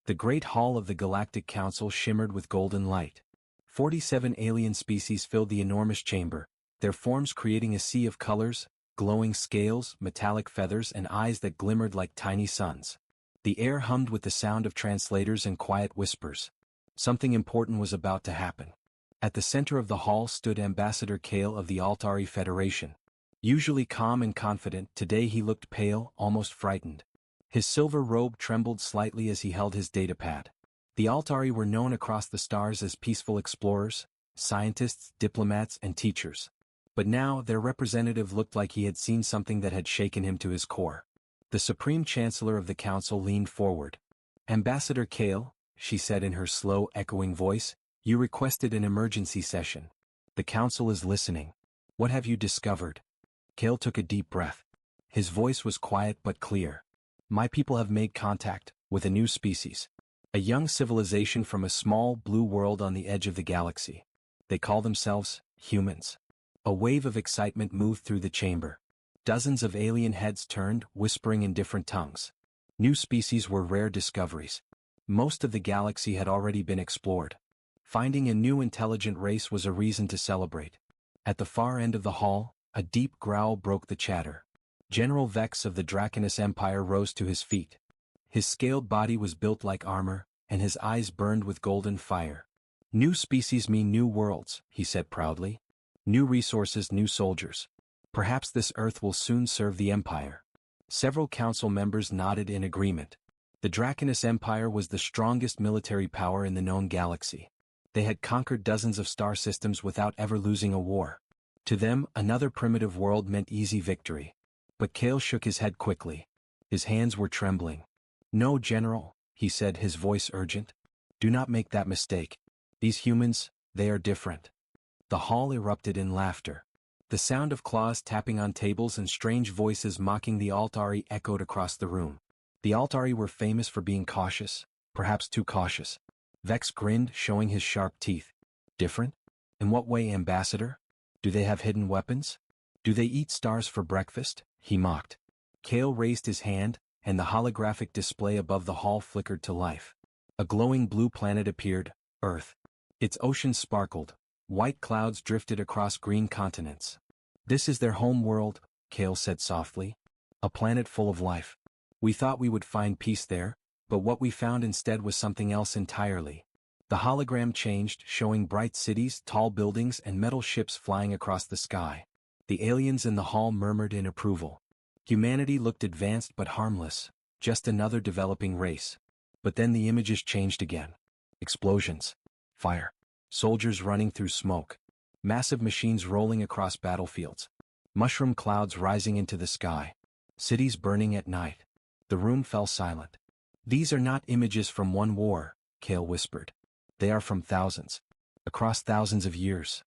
The Great Hall of the Galactic Council shimmered with golden light. 47 alien species filled the enormous chamber, their forms creating a sea of colors, glowing scales, metallic feathers and eyes that glimmered like tiny suns. The air hummed with the sound of translators and quiet whispers. Something important was about to happen. At the center of the hall stood Ambassador Kale of the Altari Federation. Usually calm and confident, today he looked pale, almost frightened. His silver robe trembled slightly as he held his datapad. The Altari were known across the stars as peaceful explorers, scientists, diplomats, and teachers. But now their representative looked like he had seen something that had shaken him to his core. The Supreme Chancellor of the Council leaned forward. "Ambassador Kale," she said in her slow, echoing voice, "you requested an emergency session. The Council is listening. What have you discovered?" Kale took a deep breath. His voice was quiet but clear. "My people have made contact with a new species. A young civilization from a small blue world on the edge of the galaxy. They call themselves humans." A wave of excitement moved through the chamber. Dozens of alien heads turned, whispering in different tongues. New species were rare discoveries. Most of the galaxy had already been explored. Finding a new intelligent race was a reason to celebrate. At the far end of the hall, a deep growl broke the chatter. General Vex of the Draconus Empire rose to his feet. His scaled body was built like armor, and his eyes burned with golden fire. "New species mean new worlds," he said proudly. "New resources, new soldiers. Perhaps this Earth will soon serve the Empire." Several council members nodded in agreement. The Draconus Empire was the strongest military power in the known galaxy. They had conquered dozens of star systems without ever losing a war. To them, another primitive world meant easy victory. But Kale shook his head quickly. His hands were trembling. "No, General," he said, his voice urgent. "Do not make that mistake. These humans, they are different." The hall erupted in laughter. The sound of claws tapping on tables and strange voices mocking the Altari echoed across the room. The Altari were famous for being cautious, perhaps too cautious. Vex grinned, showing his sharp teeth. "Different? In what way, Ambassador? Do they have hidden weapons? Do they eat stars for breakfast?" he mocked. Kale raised his hand, and the holographic display above the hall flickered to life. A glowing blue planet appeared, Earth. Its oceans sparkled. White clouds drifted across green continents. "This is their home world," Kale said softly. "A planet full of life. We thought we would find peace there, but what we found instead was something else entirely." The hologram changed, showing bright cities, tall buildings, and metal ships flying across the sky. The aliens in the hall murmured in approval. Humanity looked advanced but harmless, just another developing race. But then the images changed again. Explosions. Fire. Soldiers running through smoke. Massive machines rolling across battlefields. Mushroom clouds rising into the sky. Cities burning at night. The room fell silent. "These are not images from one war," Kale whispered. "They are from thousands. Across thousands of years."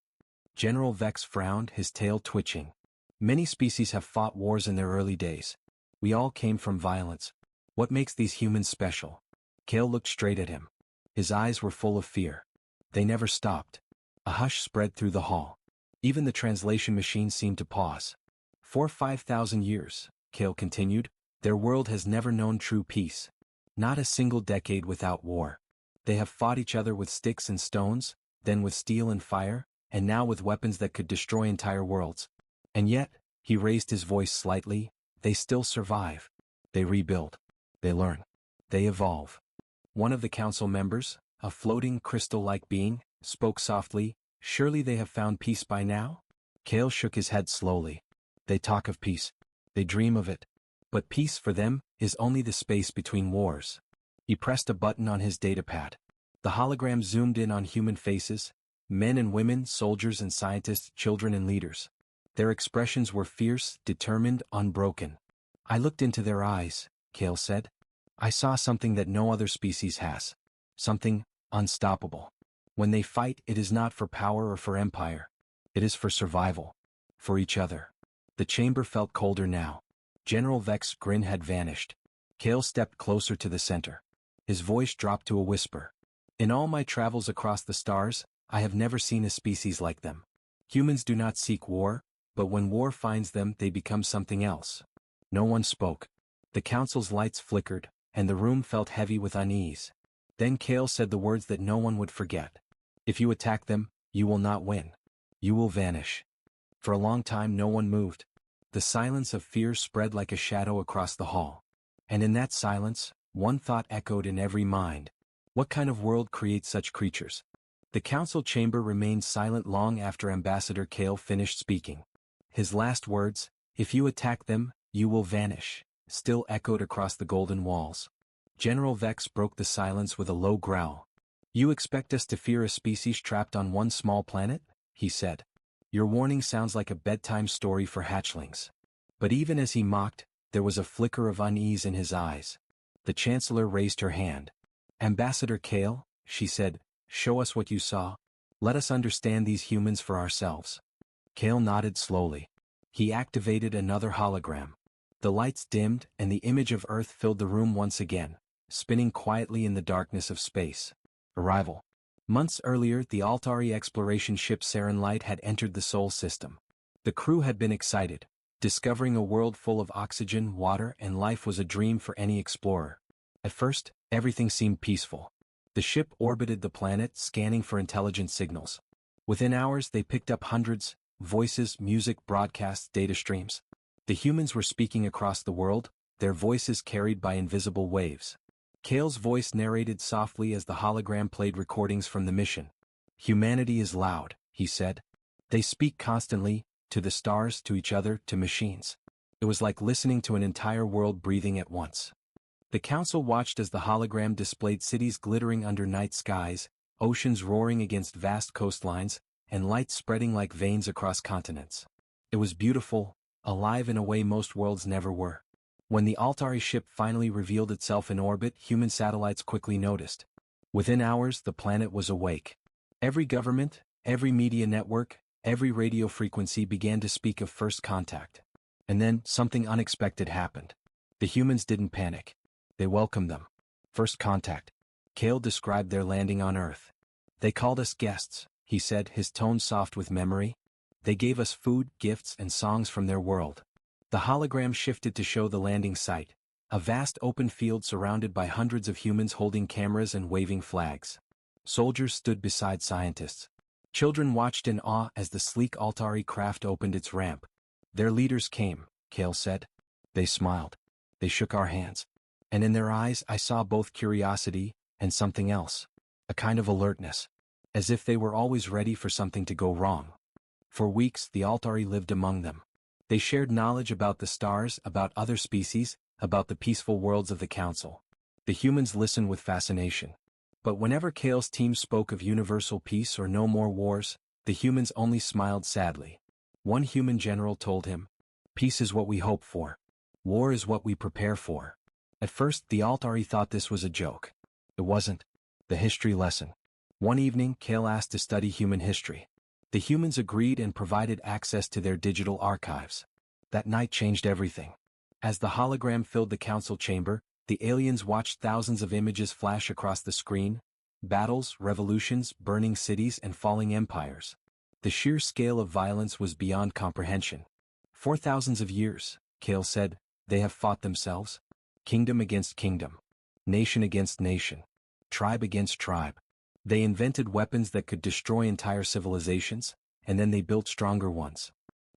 General Vex frowned, his tail twitching. "Many species have fought wars in their early days. We all came from violence. What makes these humans special?" Kale looked straight at him. His eyes were full of fear. They never stopped. A hush spread through the hall. Even the translation machine seemed to pause. "For 5,000 years," Kale continued, "their world has never known true peace. Not a single decade without war. They have fought each other with sticks and stones, then with steel and fire, and now with weapons that could destroy entire worlds. And yet," he raised his voice slightly, "they still survive. They rebuild. They learn. They evolve." One of the council members, a floating crystal-like being, spoke softly, "Surely they have found peace by now?" Kale shook his head slowly. "They talk of peace. They dream of it. But peace for them is only the space between wars." He pressed a button on his datapad. The hologram zoomed in on human faces, men and women, soldiers and scientists, children and leaders. Their expressions were fierce, determined, unbroken. "I looked into their eyes," Kale said. "I saw something that no other species has. Something unstoppable. When they fight, it is not for power or for empire. It is for survival. For each other." The chamber felt colder now. General Vex's grin had vanished. Kale stepped closer to the center. His voice dropped to a whisper. "In all my travels across the stars, I have never seen a species like them. Humans do not seek war, but when war finds them, they become something else." No one spoke. The council's lights flickered, and the room felt heavy with unease. Then Kale said the words that no one would forget. If you attack them, you will not win. You will vanish. For a long time no one moved. The silence of fear spread like a shadow across the hall. And in that silence, one thought echoed in every mind. What kind of world creates such creatures? The council chamber remained silent long after Ambassador Kale finished speaking. His last words, "If you attack them, you will vanish," still echoed across the golden walls. General Vex broke the silence with a low growl. "You expect us to fear a species trapped on one small planet?" he said. "Your warning sounds like a bedtime story for hatchlings." But even as he mocked, there was a flicker of unease in his eyes. The Chancellor raised her hand. "Ambassador Kale," she said, "show us what you saw. Let us understand these humans for ourselves." Kale nodded slowly. He activated another hologram. The lights dimmed and the image of Earth filled the room once again, spinning quietly in the darkness of space. Arrival. Months earlier, the Altari exploration ship Saren Light had entered the Sol system. The crew had been excited. Discovering a world full of oxygen, water, and life was a dream for any explorer. At first, everything seemed peaceful. The ship orbited the planet, scanning for intelligent signals. Within hours, they picked up hundreds, voices, music, broadcasts, data streams. The humans were speaking across the world, their voices carried by invisible waves. Kale's voice narrated softly as the hologram played recordings from the mission. "Humanity is loud," he said. "They speak constantly, to the stars, to each other, to machines." It was like listening to an entire world breathing at once. The council watched as the hologram displayed cities glittering under night skies, oceans roaring against vast coastlines, and light spreading like veins across continents. It was beautiful, alive in a way most worlds never were. When the Altari ship finally revealed itself in orbit, human satellites quickly noticed. Within hours, the planet was awake. Every government, every media network, every radio frequency began to speak of first contact. And then, something unexpected happened. The humans didn't panic. They welcomed them. First contact. Kale described their landing on Earth. "They called us guests," he said, his tone soft with memory. "They gave us food, gifts, and songs from their world." The hologram shifted to show the landing site, a vast open field surrounded by hundreds of humans holding cameras and waving flags. Soldiers stood beside scientists. Children watched in awe as the sleek Altari craft opened its ramp. "Their leaders came," Kale said. "They smiled. They shook our hands. And in their eyes I saw both curiosity and something else, a kind of alertness, as if they were always ready for something to go wrong." For weeks, the Altari lived among them. They shared knowledge about the stars, about other species, about the peaceful worlds of the Council. The humans listened with fascination. But whenever Kale's team spoke of universal peace or no more wars, the humans only smiled sadly. One human general told him, "Peace is what we hope for. War is what we prepare for." At first, the Altari thought this was a joke. It wasn't. The history lesson. One evening, Kale asked to study human history. The humans agreed and provided access to their digital archives. That night changed everything. As the hologram filled the council chamber, the aliens watched thousands of images flash across the screen: battles, revolutions, burning cities, and falling empires. The sheer scale of violence was beyond comprehension. "For thousands of years," Kale said, "they have fought themselves. Kingdom against kingdom. Nation against nation. Tribe against tribe. They invented weapons that could destroy entire civilizations, and then they built stronger ones."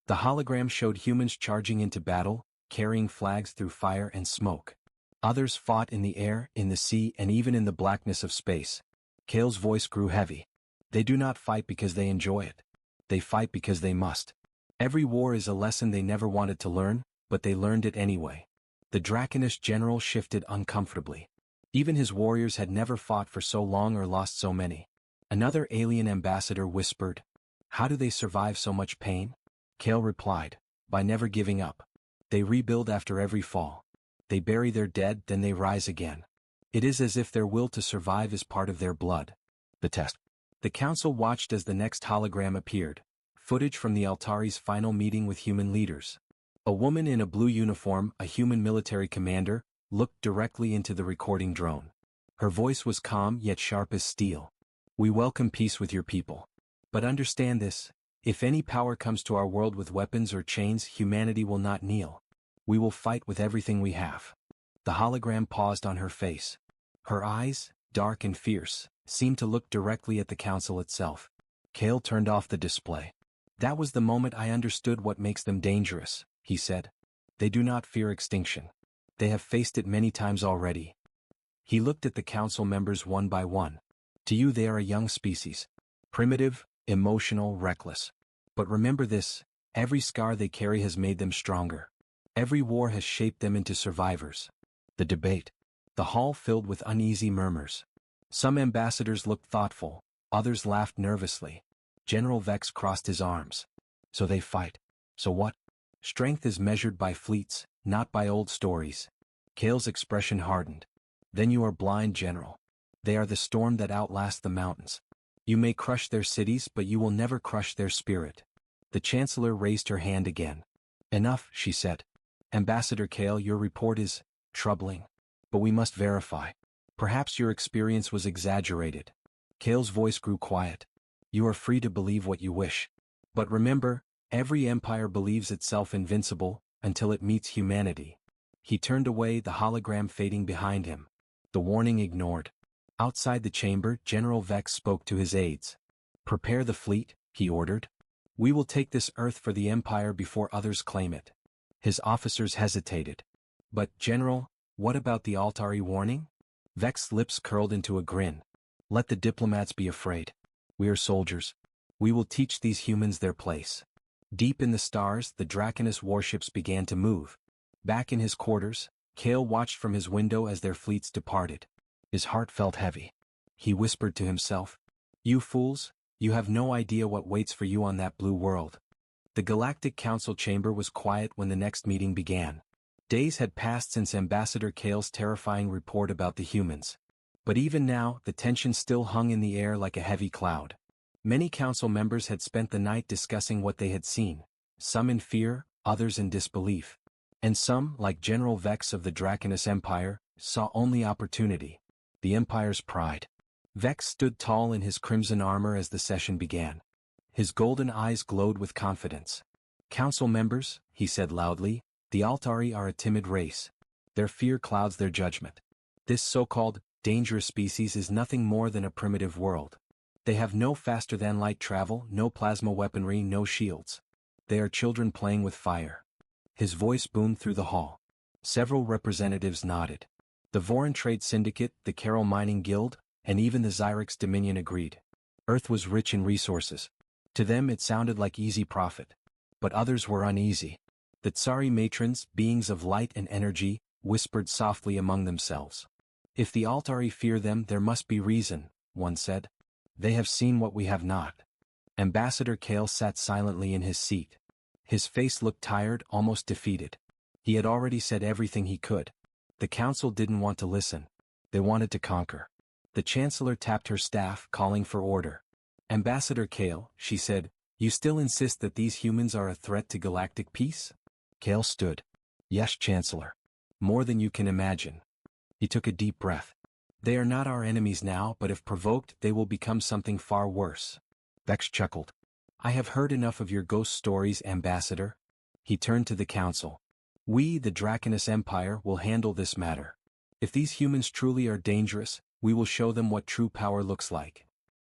The hologram showed humans charging into battle, carrying flags through fire and smoke. Others fought in the air, in the sea, and even in the blackness of space. Kale's voice grew heavy. "They do not fight because they enjoy it. They fight because they must. Every war is a lesson they never wanted to learn, but they learned it anyway." The Draconist general shifted uncomfortably. Even his warriors had never fought for so long or lost so many. Another alien ambassador whispered, "How do they survive so much pain?" Kale replied, "By never giving up. They rebuild after every fall. They bury their dead, then they rise again. It is as if their will to survive is part of their blood." The test. The council watched as the next hologram appeared, footage from the Altari's final meeting with human leaders. A woman in a blue uniform, a human military commander, looked directly into the recording drone. Her voice was calm yet sharp as steel. "We welcome peace with your people. But understand this, if any power comes to our world with weapons or chains, humanity will not kneel. We will fight with everything we have." The hologram paused on her face. Her eyes, dark and fierce, seemed to look directly at the council itself. Kale turned off the display. "That was the moment I understood what makes them dangerous," he said. "They do not fear extinction. They have faced it many times already." He looked at the council members one by one. "To you they are a young species. Primitive, emotional, reckless. But remember this, every scar they carry has made them stronger. Every war has shaped them into survivors." The debate. The hall filled with uneasy murmurs. Some ambassadors looked thoughtful, others laughed nervously. General Vex crossed his arms. "So they fight. So what? Strength is measured by fleets, not by old stories." Kale's expression hardened. "Then you are blind, General. They are the storm that outlasts the mountains. You may crush their cities, but you will never crush their spirit." The Chancellor raised her hand again. "Enough," she said. "Ambassador Kale, your report is troubling. But we must verify. Perhaps your experience was exaggerated." Kale's voice grew quiet. "You are free to believe what you wish. But remember, every empire believes itself invincible, until it meets humanity." He turned away, the hologram fading behind him. The warning ignored. Outside the chamber, General Vex spoke to his aides. "Prepare the fleet," he ordered. "We will take this Earth for the Empire before others claim it." His officers hesitated. "But, General, what about the Altari warning?" Vex's lips curled into a grin. "Let the diplomats be afraid. We are soldiers. We will teach these humans their place." Deep in the stars, the Draconus warships began to move. Back in his quarters, Kale watched from his window as their fleets departed. His heart felt heavy. He whispered to himself, "You fools, you have no idea what waits for you on that blue world." The Galactic Council chamber was quiet when the next meeting began. Days had passed since Ambassador Kale's terrifying report about the humans. But even now, the tension still hung in the air like a heavy cloud. Many council members had spent the night discussing what they had seen, some in fear, others in disbelief. And some, like General Vex of the Draconus Empire, saw only opportunity. The Empire's pride. Vex stood tall in his crimson armor as the session began. His golden eyes glowed with confidence. "Council members," he said loudly, "the Altari are a timid race. Their fear clouds their judgment. This so-called dangerous species is nothing more than a primitive world. They have no faster-than-light travel, no plasma weaponry, no shields. They are children playing with fire." His voice boomed through the hall. Several representatives nodded. The Voran Trade Syndicate, the Carol Mining Guild, and even the Xyrix Dominion agreed. Earth was rich in resources. To them it sounded like easy profit. But others were uneasy. The Tsari matrons, beings of light and energy, whispered softly among themselves. "If the Altari fear them, there must be reason," one said. "They have seen what we have not." Ambassador Kale sat silently in his seat. His face looked tired, almost defeated. He had already said everything he could. The council didn't want to listen. They wanted to conquer. The Chancellor tapped her staff, calling for order. "Ambassador Kale," she said, "you still insist that these humans are a threat to galactic peace?" Kale stood. "Yes, Chancellor. More than you can imagine." He took a deep breath. "They are not our enemies now, but if provoked, they will become something far worse." Vex chuckled. "I have heard enough of your ghost stories, Ambassador." He turned to the council. "We, the Draconus Empire, will handle this matter. If these humans truly are dangerous, we will show them what true power looks like."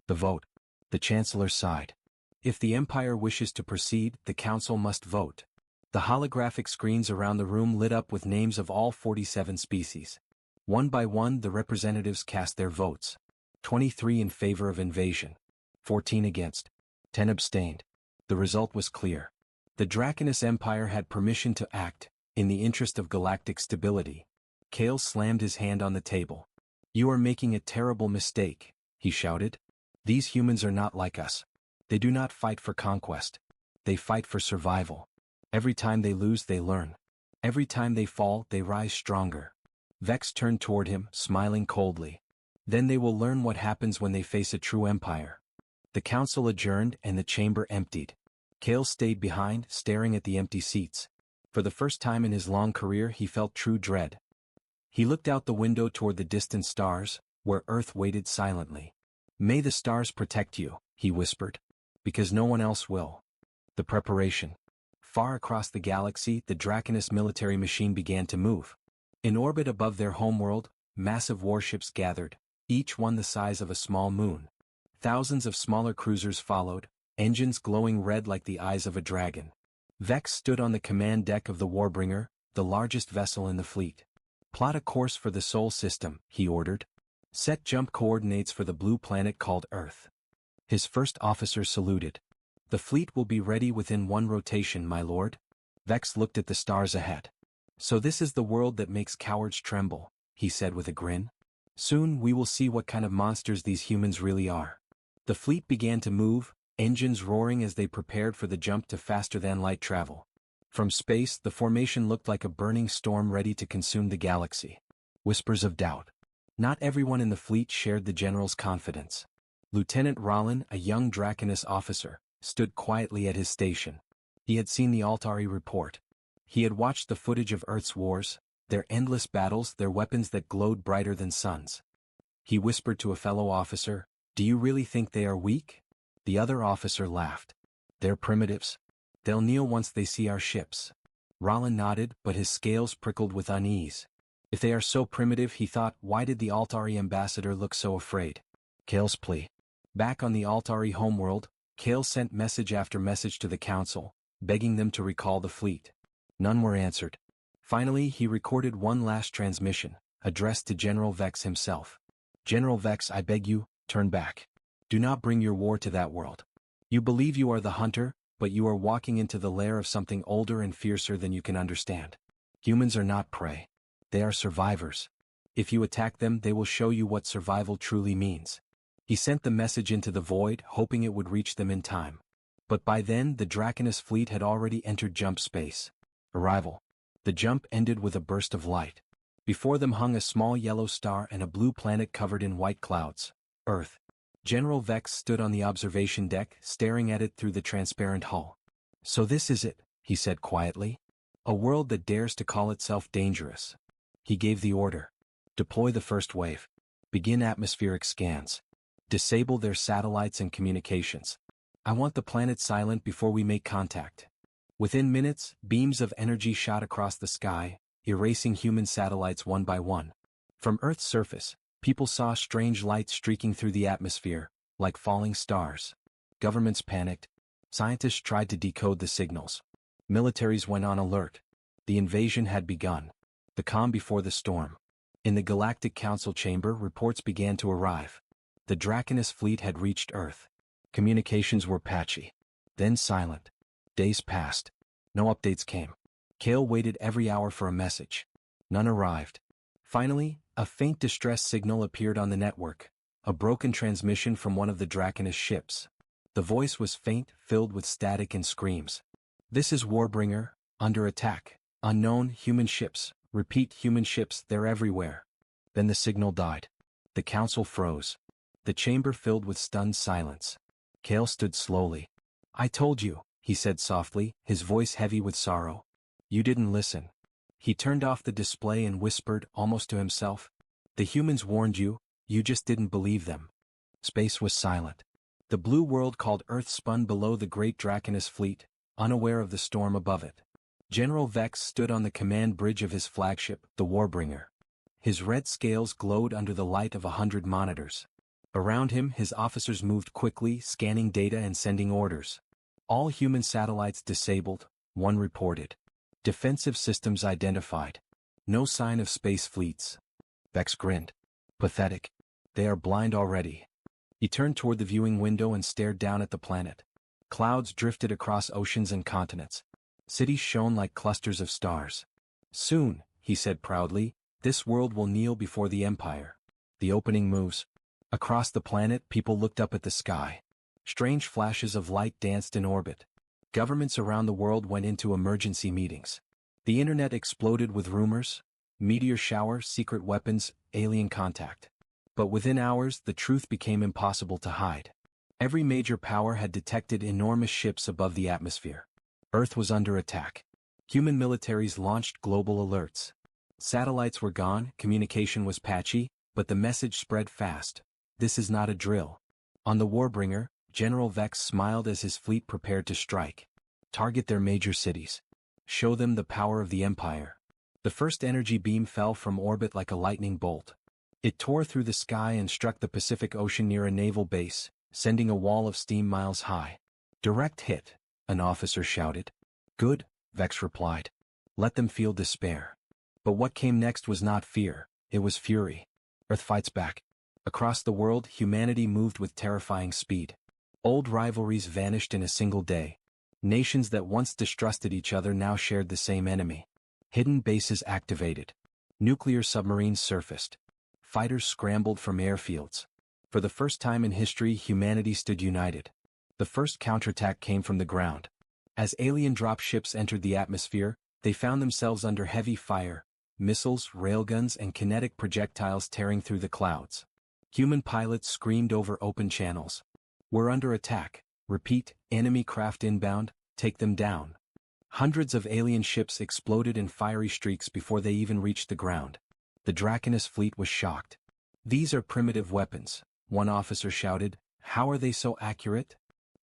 The vote. The Chancellor sighed. "If the Empire wishes to proceed, the council must vote." The holographic screens around the room lit up with names of all 47 species. One by one, the representatives cast their votes. 23 in favor of invasion. 14 against. 10 abstained. The result was clear. The Draconus Empire had permission to act, in the interest of galactic stability. Kale slammed his hand on the table. "You are making a terrible mistake," he shouted. "These humans are not like us. They do not fight for conquest. They fight for survival. Every time they lose, they learn. Every time they fall, they rise stronger." Vex turned toward him, smiling coldly. "Then they will learn what happens when they face a true empire." The council adjourned and the chamber emptied. Kale stayed behind, staring at the empty seats. For the first time in his long career, he felt true dread. He looked out the window toward the distant stars, where Earth waited silently. "May the stars protect you," he whispered. "Because no one else will." The preparation. Far across the galaxy, the Draconus military machine began to move. In orbit above their homeworld, massive warships gathered. each one the size of a small moon. Thousands of smaller cruisers followed, engines glowing red like the eyes of a dragon. Vex stood on the command deck of the Warbringer, the largest vessel in the fleet. "Plot a course for the Sol system," he ordered. "Set jump coordinates for the blue planet called Earth." His first officer saluted. "The fleet will be ready within one rotation, my lord." Vex looked at the stars ahead. "So this is the world that makes cowards tremble," he said with a grin. "Soon we will see what kind of monsters these humans really are." The fleet began to move, engines roaring as they prepared for the jump to faster-than-light travel. From space, the formation looked like a burning storm ready to consume the galaxy. Whispers of doubt. Not everyone in the fleet shared the general's confidence. Lieutenant Rollin, a young Draconus officer, stood quietly at his station. He had seen the Altari report. He had watched the footage of Earth's wars, their endless battles, their weapons that glowed brighter than suns. He whispered to a fellow officer, "Do you really think they are weak?" The other officer laughed. "They're primitives. They'll kneel once they see our ships." Rollin nodded, but his scales prickled with unease. If they are so primitive, he thought, why did the Altari ambassador look so afraid? Kale's plea. Back on the Altari homeworld, Kale sent message after message to the council, begging them to recall the fleet. None were answered. Finally, he recorded one last transmission, addressed to General Vex himself. "General Vex, I beg you, turn back. Do not bring your war to that world. You believe you are the hunter, but you are walking into the lair of something older and fiercer than you can understand. Humans are not prey. They are survivors. If you attack them, they will show you what survival truly means." He sent the message into the void, hoping it would reach them in time. But by then, the Draconus fleet had already entered jump space. Arrival. The jump ended with a burst of light. Before them hung a small yellow star and a blue planet covered in white clouds. Earth. General Vex stood on the observation deck, staring at it through the transparent hull. "So this is it," he said quietly. "A world that dares to call itself dangerous." He gave the order. "Deploy the first wave. Begin atmospheric scans. Disable their satellites and communications. I want the planet silent before we make contact." Within minutes, beams of energy shot across the sky, erasing human satellites one by one. From Earth's surface, people saw strange lights streaking through the atmosphere, like falling stars. Governments panicked. Scientists tried to decode the signals. Militaries went on alert. The invasion had begun. The calm before the storm. In the Galactic Council chamber, reports began to arrive. The Draconus fleet had reached Earth. Communications were patchy. Then silent. Days passed. No updates came. Kale waited every hour for a message. None arrived. Finally, a faint distress signal appeared on the network, a broken transmission from one of the Draconus ships. The voice was faint, filled with static and screams. "This is Warbringer, under attack. Unknown, human ships. Repeat, human ships, they're everywhere." Then the signal died. The council froze. The chamber filled with stunned silence. Kale stood slowly. "I told you," he said softly, his voice heavy with sorrow. "You didn't listen." He turned off the display and whispered, almost to himself, "The humans warned you, you just didn't believe them." Space was silent. The blue world called Earth spun below the great Draconus fleet, unaware of the storm above it. General Vex stood on the command bridge of his flagship, the Warbringer. His red scales glowed under the light of 100 monitors. Around him, his officers moved quickly, scanning data and sending orders. "All human satellites disabled," one reported. "Defensive systems identified. No sign of space fleets." Vex grinned. "Pathetic. They are blind already." He turned toward the viewing window and stared down at the planet. Clouds drifted across oceans and continents. Cities shone like clusters of stars. "Soon," he said proudly, "this world will kneel before the Empire." The opening moves. Across the planet, people looked up at the sky. Strange flashes of light danced in orbit. Governments around the world went into emergency meetings. The internet exploded with rumors: meteor shower, secret weapons, alien contact. But within hours, the truth became impossible to hide. Every major power had detected enormous ships above the atmosphere. Earth was under attack. Human militaries launched global alerts. Satellites were gone, communication was patchy, but the message spread fast. This is not a drill. On the Warbringer, General Vex smiled as his fleet prepared to strike. Target their major cities. Show them the power of the Empire. The first energy beam fell from orbit like a lightning bolt. It tore through the sky and struck the Pacific Ocean near a naval base, sending a wall of steam miles high. "Direct hit," an officer shouted. "Good," Vex replied. "Let them feel despair." But what came next was not fear, it was fury. Earth fights back. Across the world, humanity moved with terrifying speed. Old rivalries vanished in a single day. Nations that once distrusted each other now shared the same enemy. Hidden bases activated. Nuclear submarines surfaced. Fighters scrambled from airfields. For the first time in history, humanity stood united. The first counterattack came from the ground. As alien dropships entered the atmosphere, they found themselves under heavy fire, missiles, railguns, and kinetic projectiles tearing through the clouds. Human pilots screamed over open channels. "We're under attack. Repeat, enemy craft inbound, take them down." Hundreds of alien ships exploded in fiery streaks before they even reached the ground. The Draconis fleet was shocked. "These are primitive weapons," one officer shouted. "How are they so accurate?"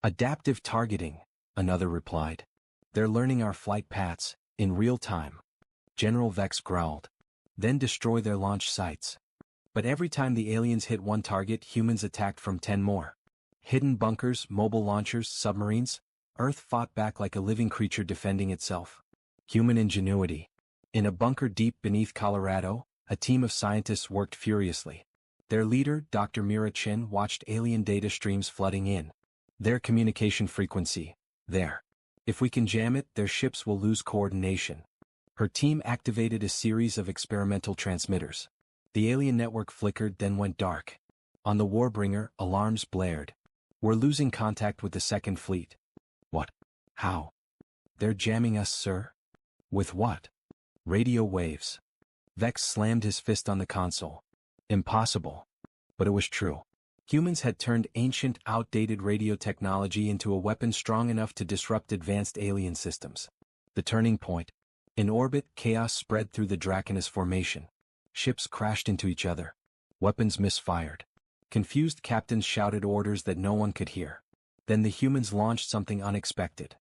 "Adaptive targeting," another replied. "They're learning our flight paths, in real time." General Vex growled. "Then destroy their launch sites." But every time the aliens hit one target, humans attacked from 10 more. Hidden bunkers, mobile launchers, submarines, Earth fought back like a living creature defending itself. Human ingenuity. In a bunker deep beneath Colorado, a team of scientists worked furiously. Their leader, Dr. Mira Chen, watched alien data streams flooding in. Their communication frequency. There. If we can jam it, their ships will lose coordination. Her team activated a series of experimental transmitters. The alien network flickered, then went dark. On the Warbringer, alarms blared. "We're losing contact with the Second Fleet." "What? How?" "They're jamming us, sir." "With what?" "Radio waves." Vex slammed his fist on the console. Impossible. But it was true. Humans had turned ancient, outdated radio technology into a weapon strong enough to disrupt advanced alien systems. The turning point. In orbit, chaos spread through the Draconis formation. Ships crashed into each other. Weapons misfired. Confused captains shouted orders that no one could hear. Then the humans launched something unexpected.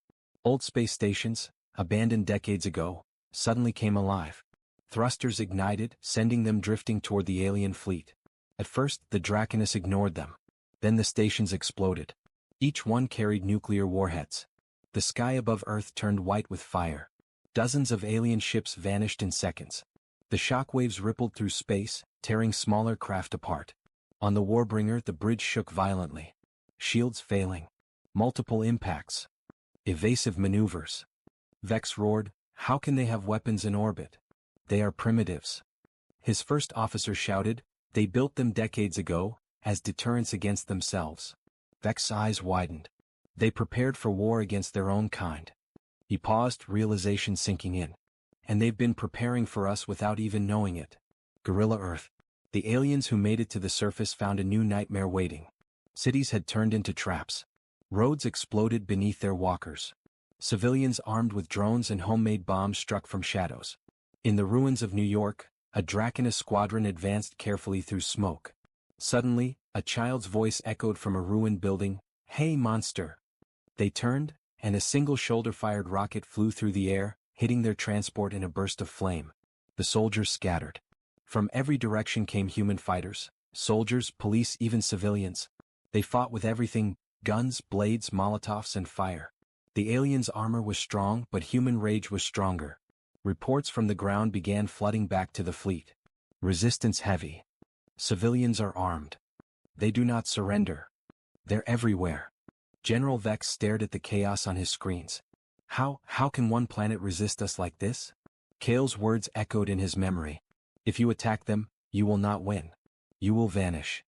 Old space stations, abandoned decades ago, suddenly came alive. Thrusters ignited, sending them drifting toward the alien fleet. At first, the Draconis ignored them. Then the stations exploded. Each one carried nuclear warheads. The sky above Earth turned white with fire. Dozens of alien ships vanished in seconds. The shockwaves rippled through space, tearing smaller craft apart. On the Warbringer, the bridge shook violently. Shields failing. Multiple impacts. Evasive maneuvers. Vex roared, "How can they have weapons in orbit? They are primitives." His first officer shouted, "They built them decades ago, as deterrence against themselves." Vex's eyes widened. They prepared for war against their own kind. He paused, realization sinking in. "And they've been preparing for us without even knowing it." Guerrilla Earth. The aliens who made it to the surface found a new nightmare waiting. Cities had turned into traps. Roads exploded beneath their walkers. Civilians armed with drones and homemade bombs struck from shadows. In the ruins of New York, a Draconis squadron advanced carefully through smoke. Suddenly, a child's voice echoed from a ruined building, "Hey, monster!" They turned, and a single shoulder-fired rocket flew through the air, hitting their transport in a burst of flame. The soldiers scattered. From every direction came human fighters, soldiers, police, even civilians. They fought with everything: guns, blades, Molotovs, and fire. The aliens' armor was strong, but human rage was stronger. Reports from the ground began flooding back to the fleet. Resistance heavy. Civilians are armed. They do not surrender. They're everywhere. General Vex stared at the chaos on his screens. How can one planet resist us like this?" Kale's words echoed in his memory. "If you attack them, you will not win. You will vanish."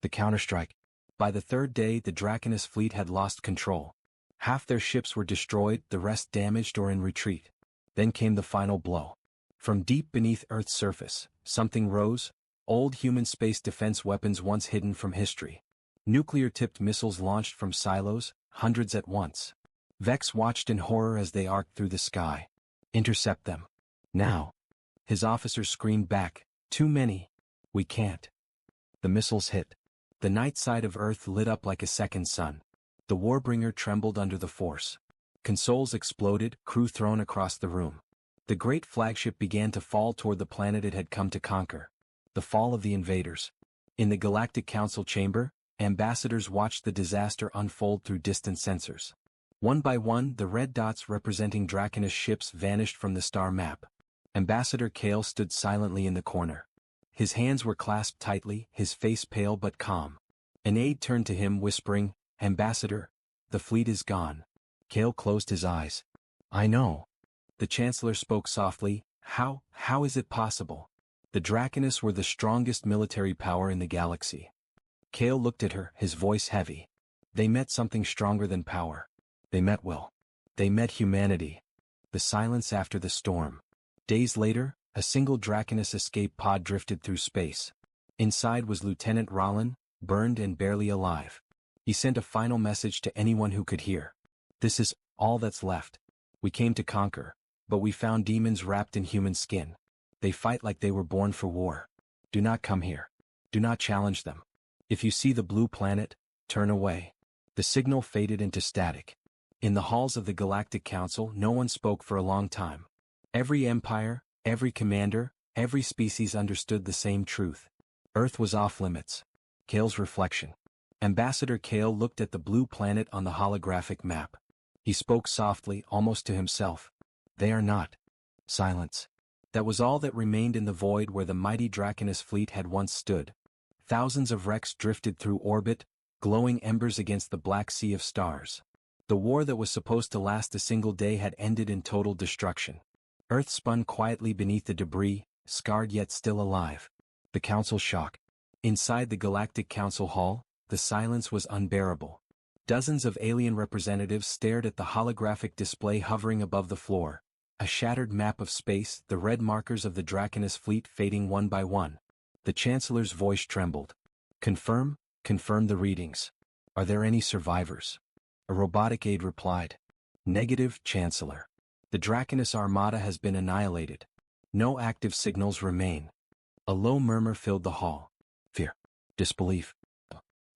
The counterstrike. By the third day, the Draconis fleet had lost control. Half their ships were destroyed, the rest damaged or in retreat. Then came the final blow. From deep beneath Earth's surface, something rose, old human space defense weapons once hidden from history. Nuclear-tipped missiles launched from silos, hundreds at once. Vex watched in horror as they arced through the sky. "Intercept them. Now." His officers screamed back, "Too many. We can't." The missiles hit. The night side of Earth lit up like a second sun. The Warbringer trembled under the force. Consoles exploded, crew thrown across the room. The great flagship began to fall toward the planet it had come to conquer. The fall of the invaders. In the Galactic Council chamber, ambassadors watched the disaster unfold through distant sensors. One by one, the red dots representing Draconis ships vanished from the star map. Ambassador Kale stood silently in the corner. His hands were clasped tightly, his face pale but calm. An aide turned to him whispering, "Ambassador, the fleet is gone." Kale closed his eyes. "I know." The Chancellor spoke softly, How is it possible? The Draconis were the strongest military power in the galaxy." Kale looked at her, his voice heavy. "They met something stronger than power. They met will. They met humanity." The silence after the storm. Days later, a single Draconis escape pod drifted through space. Inside was Lieutenant Rollin, burned and barely alive. He sent a final message to anyone who could hear. "This is all that's left. We came to conquer, but we found demons wrapped in human skin. They fight like they were born for war. Do not come here. Do not challenge them. If you see the blue planet, turn away." The signal faded into static. In the halls of the Galactic Council, no one spoke for a long time. Every empire, every commander, every species understood the same truth. Earth was off limits. Kale's reflection. Ambassador Kale looked at the blue planet on the holographic map. He spoke softly, almost to himself. "They are not." Silence. That was all that remained in the void where the mighty Draconis fleet had once stood. Thousands of wrecks drifted through orbit, glowing embers against the black sea of stars. The war that was supposed to last a single day had ended in total destruction. Earth spun quietly beneath the debris, scarred yet still alive. The Council shock. Inside the Galactic Council hall, the silence was unbearable. Dozens of alien representatives stared at the holographic display hovering above the floor. A shattered map of space, the red markers of the Draconis fleet fading one by one. The Chancellor's voice trembled. Confirm the readings. Are there any survivors?" A robotic aide replied. "Negative, Chancellor. The Draconis armada has been annihilated. No active signals remain." A low murmur filled the hall. Fear. Disbelief.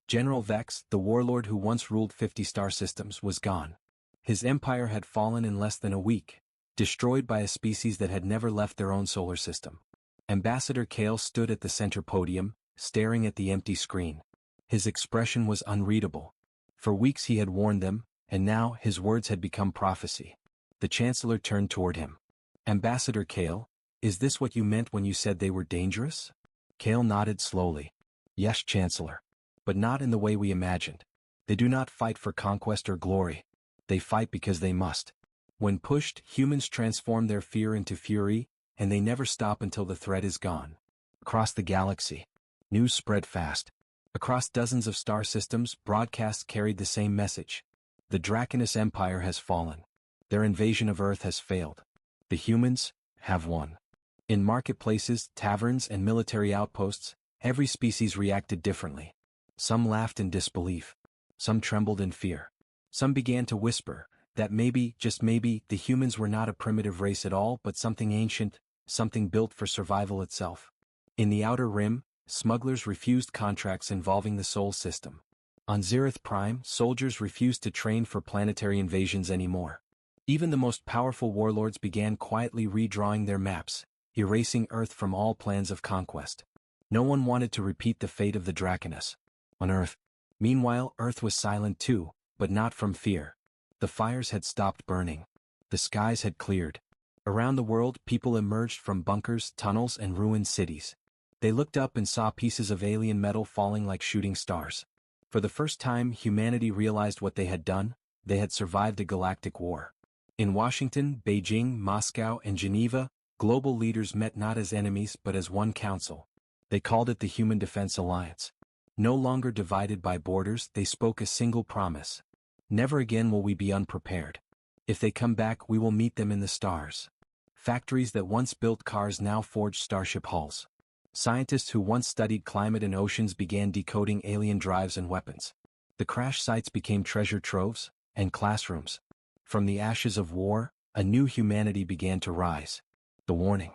General Vex, the warlord who once ruled 50 star systems, was gone. His empire had fallen in less than a week, destroyed by a species that had never left their own solar system. Ambassador Kale stood at the center podium, staring at the empty screen. His expression was unreadable. For weeks he had warned them, and now his words had become prophecy. The Chancellor turned toward him. "Ambassador Kale, is this what you meant when you said they were dangerous?" Kale nodded slowly. "Yes, Chancellor. But not in the way we imagined. They do not fight for conquest or glory. They fight because they must. When pushed, humans transform their fear into fury, and they never stop until the threat is gone." Across the galaxy, news spread fast. Across dozens of star systems, broadcasts carried the same message. The Draconis Empire has fallen. Their invasion of Earth has failed. The humans have won. In marketplaces, taverns, and military outposts, every species reacted differently. Some laughed in disbelief. Some trembled in fear. Some began to whisper that maybe, just maybe, the humans were not a primitive race at all but something ancient, something built for survival itself. In the Outer Rim, smugglers refused contracts involving the Sol system. On Zerith Prime, soldiers refused to train for planetary invasions anymore. Even the most powerful warlords began quietly redrawing their maps, erasing Earth from all plans of conquest. No one wanted to repeat the fate of the Draconis. On Earth. Meanwhile, Earth was silent too, but not from fear. The fires had stopped burning. The skies had cleared. Around the world, people emerged from bunkers, tunnels, and ruined cities. They looked up and saw pieces of alien metal falling like shooting stars. For the first time, humanity realized what they had done. They had survived a galactic war. In Washington, Beijing, Moscow, and Geneva, global leaders met not as enemies but as one council. They called it the Human Defense Alliance. No longer divided by borders, they spoke a single promise. Never again will we be unprepared. If they come back, we will meet them in the stars. Factories that once built cars now forged starship hulls. Scientists who once studied climate and oceans began decoding alien drives and weapons. The crash sites became treasure troves and classrooms. From the ashes of war, a new humanity began to rise. The warning.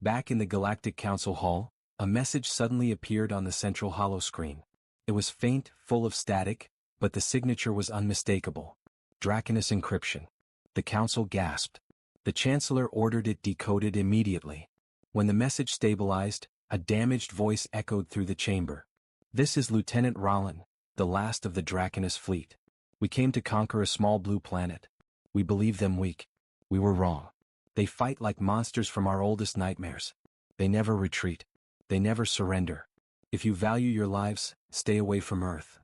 Back in the Galactic Council Hall, a message suddenly appeared on the central holoscreen. It was faint, full of static, but the signature was unmistakable. Draconis encryption. The council gasped. The Chancellor ordered it decoded immediately. When the message stabilized, A damaged voice echoed through the chamber. "This is Lieutenant Rollin, the last of the Draconus fleet. We came to conquer a small blue planet. We believed them weak. We were wrong. They fight like monsters from our oldest nightmares. They never retreat. They never surrender. If you value your lives, stay away from Earth."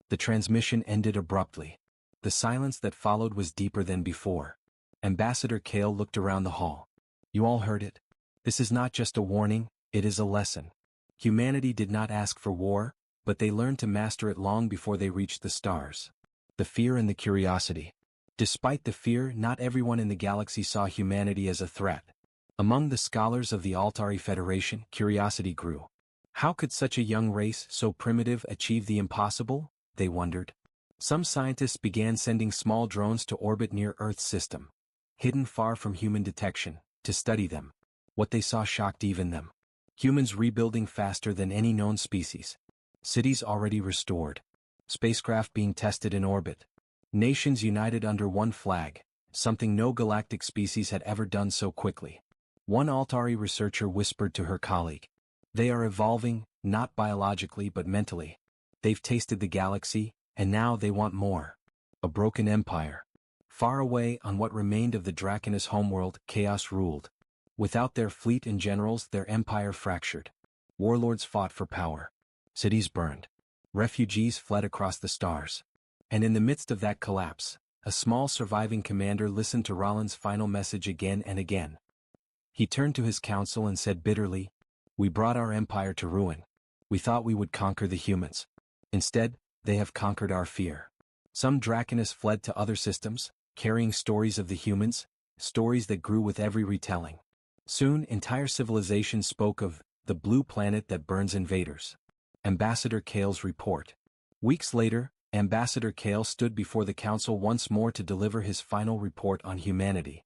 The transmission ended abruptly. The silence that followed was deeper than before. Ambassador Kale looked around the hall. "You all heard it? This is not just a warning, it is a lesson. Humanity did not ask for war, but they learned to master it long before they reached the stars." The fear and the curiosity. Despite the fear, not everyone in the galaxy saw humanity as a threat. Among the scholars of the Altari Federation, curiosity grew. How could such a young race, so primitive, achieve the impossible? They wondered. Some scientists began sending small drones to orbit near Earth's system, hidden far from human detection, to study them. What they saw shocked even them. Humans rebuilding faster than any known species. Cities already restored. Spacecraft being tested in orbit. Nations united under one flag, something no galactic species had ever done so quickly. One Altari researcher whispered to her colleague. "They are evolving, not biologically but mentally. They've tasted the galaxy, and now they want more." A broken empire. Far away on what remained of the Draconus homeworld, chaos ruled. Without their fleet and generals, their empire fractured. Warlords fought for power. Cities burned. Refugees fled across the stars. And in the midst of that collapse, a small surviving commander listened to Rollin's final message again and again. He turned to his council and said bitterly, "We brought our empire to ruin. We thought we would conquer the humans. Instead, they have conquered our fear." Some Draconus fled to other systems, carrying stories of the humans, stories that grew with every retelling. Soon, entire civilizations spoke of the blue planet that burns invaders. Ambassador Kale's report. Weeks later, Ambassador Kale stood before the council once more to deliver his final report on humanity.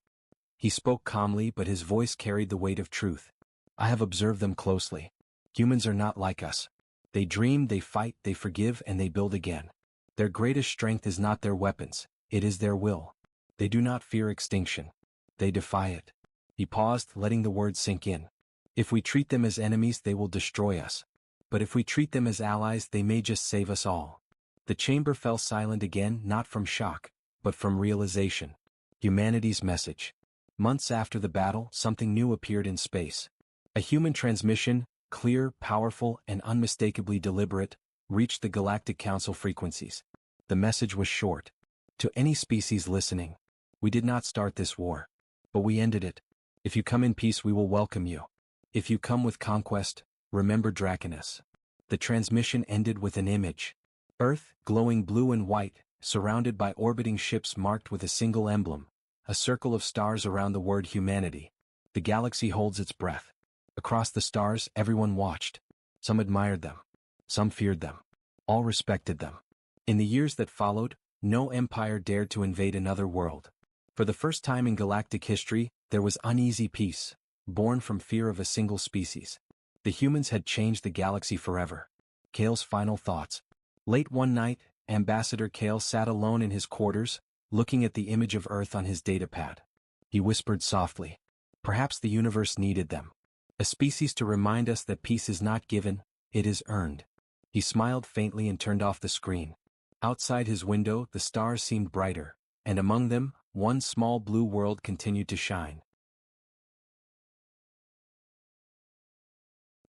He spoke calmly, but his voice carried the weight of truth. "I have observed them closely. Humans are not like us. They dream, they fight, they forgive, and they build again. Their greatest strength is not their weapons, it is their will. They do not fear extinction. They defy it." He paused, letting the words sink in. "If we treat them as enemies, they will destroy us. But if we treat them as allies, they may just save us all." The chamber fell silent again, not from shock, but from realization. Humanity's message. Months after the battle, something new appeared in space. A human transmission, clear, powerful, and unmistakably deliberate, reached the Galactic Council frequencies. The message was short. "To any species listening, we did not start this war, but we ended it. If you come in peace, we will welcome you. If you come with conquest, remember Draconus." The transmission ended with an image. Earth, glowing blue and white, surrounded by orbiting ships marked with a single emblem, a circle of stars around the word humanity. The galaxy holds its breath. Across the stars, everyone watched. Some admired them. Some feared them. All respected them. In the years that followed, no empire dared to invade another world. For the first time in galactic history, there was uneasy peace, born from fear of a single species. The humans had changed the galaxy forever. Kale's final thoughts. Late one night, Ambassador Kale sat alone in his quarters, looking at the image of Earth on his datapad. He whispered softly. Perhaps the universe needed them. A species to remind us that peace is not given, it is earned. He smiled faintly and turned off the screen. Outside his window, the stars seemed brighter, and among them, one small blue world continued to shine.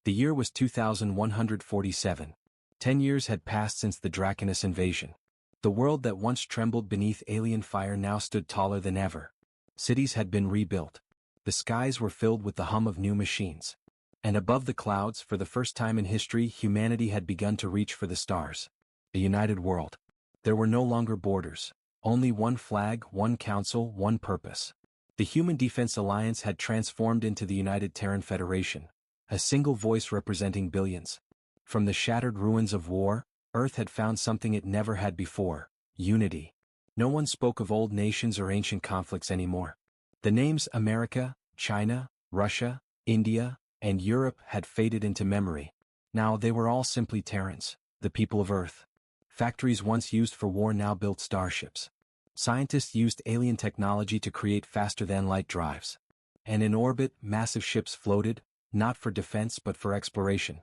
The year was 2147. 10 years had passed since the Draconus invasion. The world that once trembled beneath alien fire now stood taller than ever. Cities had been rebuilt. The skies were filled with the hum of new machines. And above the clouds, for the first time in history, humanity had begun to reach for the stars. A united world. There were no longer borders. Only one flag, one council, one purpose. The Human Defense Alliance had transformed into the United Terran Federation, a single voice representing billions. From the shattered ruins of war, Earth had found something it never had before: unity. No one spoke of old nations or ancient conflicts anymore. The names America, China, Russia, India, and Europe had faded into memory. Now they were all simply Terrans, the people of Earth. Factories once used for war now built starships. Scientists used alien technology to create faster-than-light drives. And in orbit, massive ships floated, not for defense but for exploration.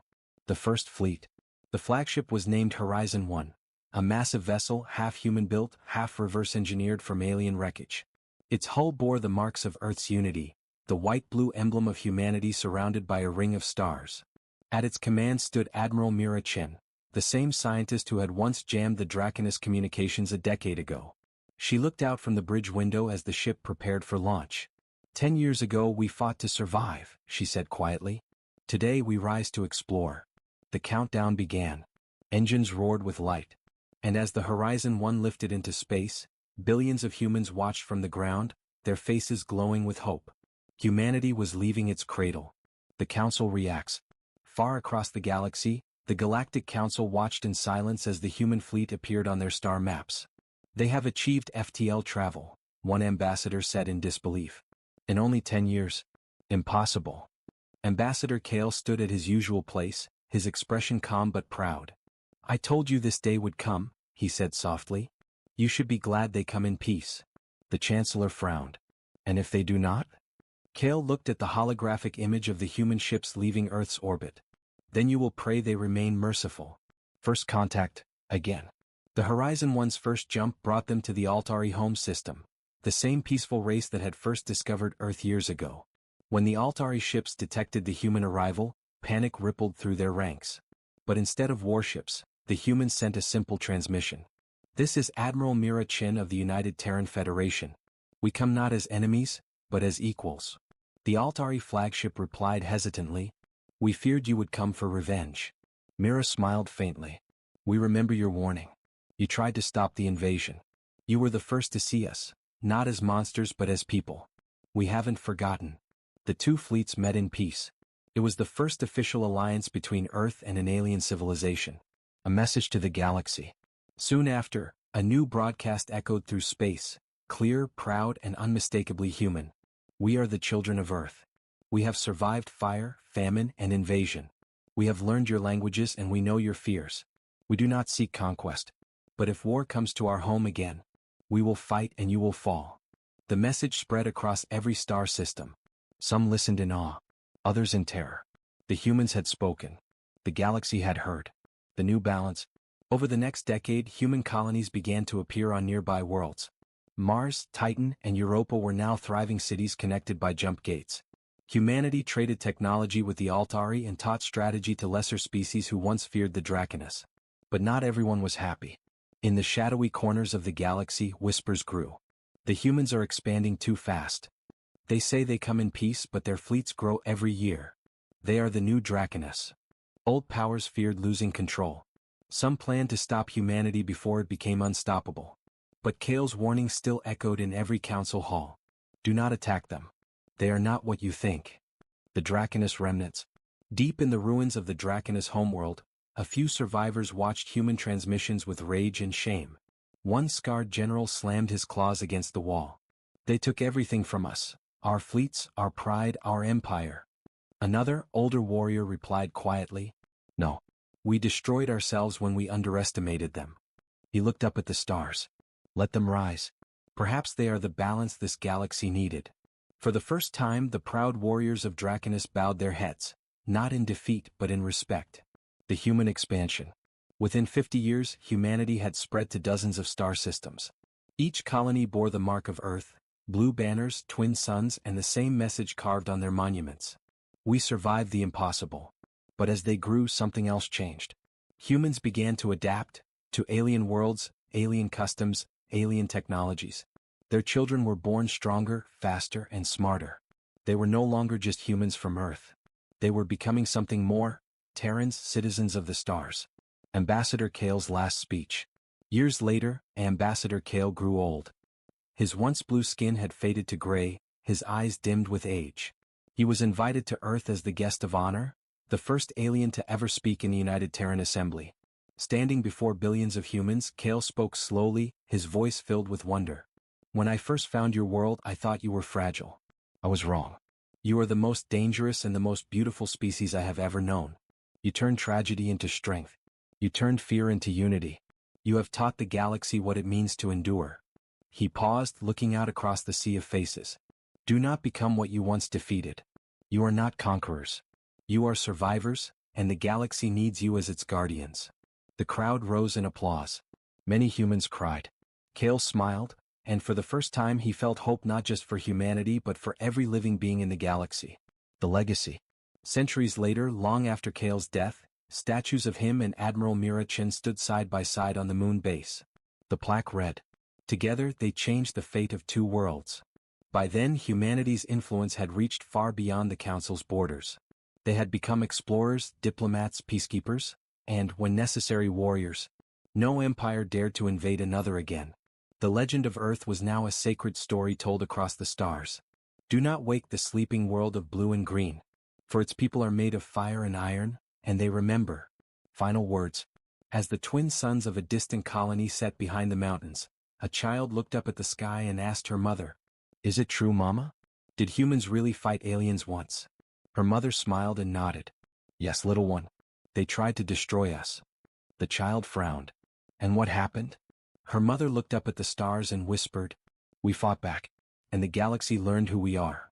The first fleet. The flagship was named Horizon 1, a massive vessel half human-built, half reverse-engineered from alien wreckage. Its hull bore the marks of Earth's unity, the white-blue emblem of humanity surrounded by a ring of stars. At its command stood Admiral Mira Chen, the same scientist who had once jammed the Draconis communications a decade ago. She looked out from the bridge window as the ship prepared for launch. 10 years ago we fought to survive, she said quietly. Today we rise to explore. The countdown began. Engines roared with light. And as the Horizon 1 lifted into space, billions of humans watched from the ground, their faces glowing with hope. Humanity was leaving its cradle. The Council reacts. Far across the galaxy, the Galactic Council watched in silence as the human fleet appeared on their star maps. They have achieved FTL travel, one ambassador said in disbelief. In only 10 years? Impossible. Ambassador Kale stood at his usual place, his expression calm but proud. I told you this day would come, he said softly. You should be glad they come in peace. The Chancellor frowned. And if they do not? Kale looked at the holographic image of the human ships leaving Earth's orbit. Then you will pray they remain merciful. First contact, again. The Horizon 1's first jump brought them to the Altari home system, the same peaceful race that had first discovered Earth years ago. When the Altari ships detected the human arrival, panic rippled through their ranks. But instead of warships, the humans sent a simple transmission. This is Admiral Mira Chen of the United Terran Federation. We come not as enemies, but as equals. The Altari flagship replied hesitantly. We feared you would come for revenge. Mira smiled faintly. We remember your warning. You tried to stop the invasion. You were the first to see us, not as monsters but as people. We haven't forgotten. The two fleets met in peace. It was the first official alliance between Earth and an alien civilization. A message to the galaxy. Soon after, a new broadcast echoed through space, clear, proud, and unmistakably human. We are the children of Earth. We have survived fire, famine, and invasion. We have learned your languages and we know your fears. We do not seek conquest. But if war comes to our home again, we will fight and you will fall. The message spread across every star system. Some listened in awe, others in terror. The humans had spoken. The galaxy had heard. The new balance. Over the next decade, human colonies began to appear on nearby worlds. Mars, Titan, and Europa were now thriving cities connected by jump gates. Humanity traded technology with the Altari and taught strategy to lesser species who once feared the Draconis. But not everyone was happy. In the shadowy corners of the galaxy, whispers grew. The humans are expanding too fast. They say they come in peace but their fleets grow every year. They are the new Draconis. Old powers feared losing control. Some planned to stop humanity before it became unstoppable. But Kale's warning still echoed in every council hall. Do not attack them. They are not what you think. The Draconis remnants. Deep in the ruins of the Draconis homeworld, a few survivors watched human transmissions with rage and shame. One scarred general slammed his claws against the wall. They took everything from us. Our fleets, our pride, our empire. Another, older warrior replied quietly. No. We destroyed ourselves when we underestimated them. He looked up at the stars. Let them rise. Perhaps they are the balance this galaxy needed. For the first time, the proud warriors of Draconis bowed their heads, not in defeat but in respect. The human expansion. Within 50 years, humanity had spread to dozens of star systems. Each colony bore the mark of Earth, blue banners, twin suns, and the same message carved on their monuments. We survived the impossible. But as they grew, something else changed. Humans began to adapt to alien worlds, alien customs, alien technologies. Their children were born stronger, faster, and smarter. They were no longer just humans from Earth. They were becoming something more, Terrans, citizens of the stars. Ambassador Kale's last speech. Years later, Ambassador Kale grew old. His once blue skin had faded to gray, his eyes dimmed with age. He was invited to Earth as the guest of honor, the first alien to ever speak in the United Terran Assembly. Standing before billions of humans, Kale spoke slowly, his voice filled with wonder. When I first found your world, I thought you were fragile. I was wrong. You are the most dangerous and the most beautiful species I have ever known. You turned tragedy into strength. You turned fear into unity. You have taught the galaxy what it means to endure. He paused, looking out across the sea of faces. Do not become what you once defeated. You are not conquerors. You are survivors, and the galaxy needs you as its guardians. The crowd rose in applause. Many humans cried. Kale smiled, and for the first time he felt hope not just for humanity but for every living being in the galaxy. The legacy. Centuries later, long after Kale's death, statues of him and Admiral Mira Chin stood side by side on the moon base. The plaque read, "Together they changed the fate of two worlds." By then humanity's influence had reached far beyond the Council's borders. They had become explorers, diplomats, peacekeepers, and, when necessary, warriors. No empire dared to invade another again. The legend of Earth was now a sacred story told across the stars. Do not wake the sleeping world of blue and green, for its people are made of fire and iron, and they remember. Final words. As the twin suns of a distant colony set behind the mountains, a child looked up at the sky and asked her mother, "Is it true, Mama? Did humans really fight aliens once?" Her mother smiled and nodded. "Yes, little one. They tried to destroy us." The child frowned. "And what happened?" Her mother looked up at the stars and whispered, "We fought back, and the galaxy learned who we are."